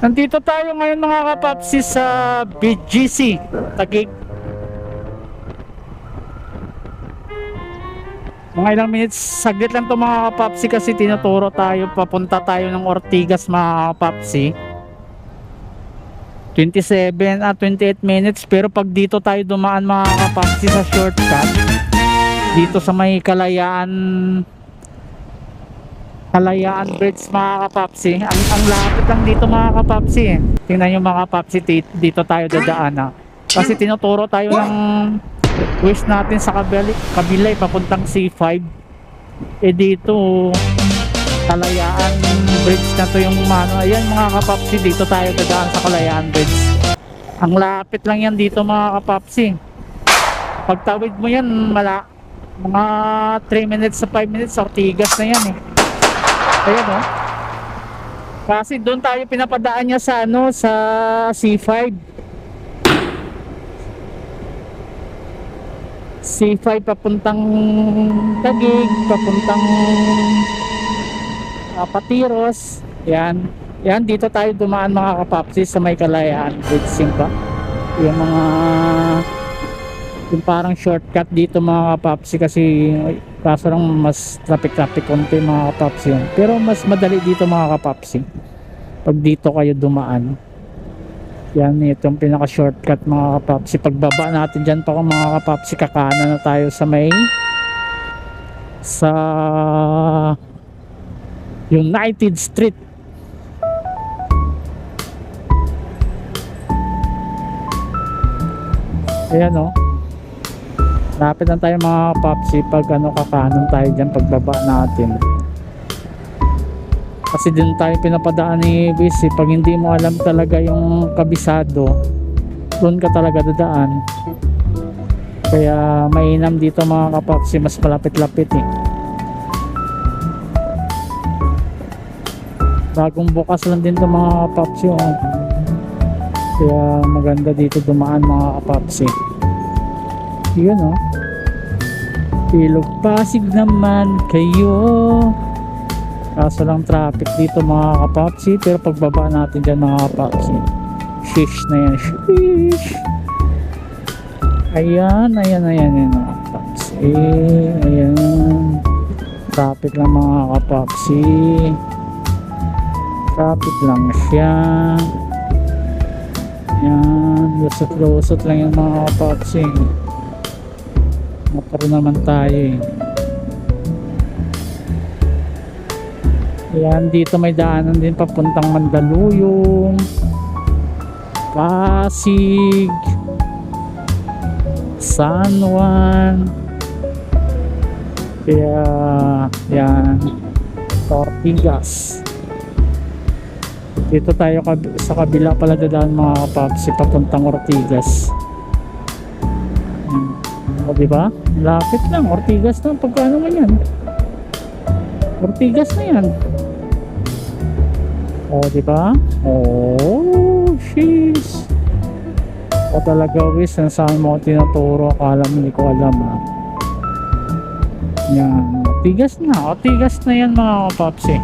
Nandito tayo ngayon mga kapapsi sa BGC Taguig. Mga ilang minutes, saglit lang to mga kapapsi kasi tinuturo tayo, papunta tayo ng Ortigas mga kapapsi. 28 minutes, pero pag dito tayo dumaan mga kapapsi sa shortcut dito sa may Kalayaan Bridge mga kapapsi, ang lapit lang dito mga kapapsi eh. Tingnan nyo mga kapapsi, dito tayo dadaan kasi tinuturo tayo ng wish natin sa kabilay papuntang C5 dito Kalayaan Bridge na to yung mano. Ayan mga kapapsi, dito tayo dadaan sa Kalayaan Bridge. Ang lapit lang yan dito mga kapapsi. Pagtawid mo yan mga 3 minutes sa 5 minutes Ortigas na yan eh. Ayan o. Kasi doon tayo pinapadaan niya sa sa C5. C5 papuntang Taguig, papuntang Patiros. Yan. Yan dito tayo dumaan mga kapapsi sa may Kalayaan Bridge pa. Yung parang shortcut dito mga kapapsi kasi kaso lang mas traffic konti mga kapapsi yun. Pero mas madali dito mga kapapsi pag dito kayo dumaan. Yan, ito yung pinaka shortcut mga kapapsi. Pagbaba natin dyan pa mga kapapsi, kakanan na tayo sa United Street. Ayan o. Lapit lang tayo mga kapapsi pag kakanan tayo dyan pagbaba natin. Kasi din tayo pinapadaan ni Bis pag hindi mo alam talaga yung kabisado, doon ka talaga dadaan. Kaya mainam dito mga kapapsi, mas malapit-lapit eh. Bagong bukas lang din to mga kapapsi oh. Kaya maganda dito dumaan mga kapapsi. Yun oh. Ilog Pasig naman kayo. Kaso lang traffic dito mga kapapsi. Pero pagbaba natin dyan mga kapapsi, shish na yan. Shish. Ayan mga kapapsi. Ayan. Traffic lang mga kapapsi. Traffic lang siya. Ayan. Lusot lang yung mga kapapsi. Motor naman tayo eh. Ayan, dito may daanan din papuntang Mandaluyong, Pasig, San Juan. Kaya yan, Ortigas. Dito tayo sa kabila pala dadaan mga kapapsi, papuntang Ortigas. O diba? Lapit lang, Ortigas na. Pagkano man yan? Ortigas na yan. O diba? Oh, sheesh. O talaga wis, saan mo tinuturo? Akala mo hindi ko alam ha. Yan, Ortigas na. Ortigas na yan mga kapapsi.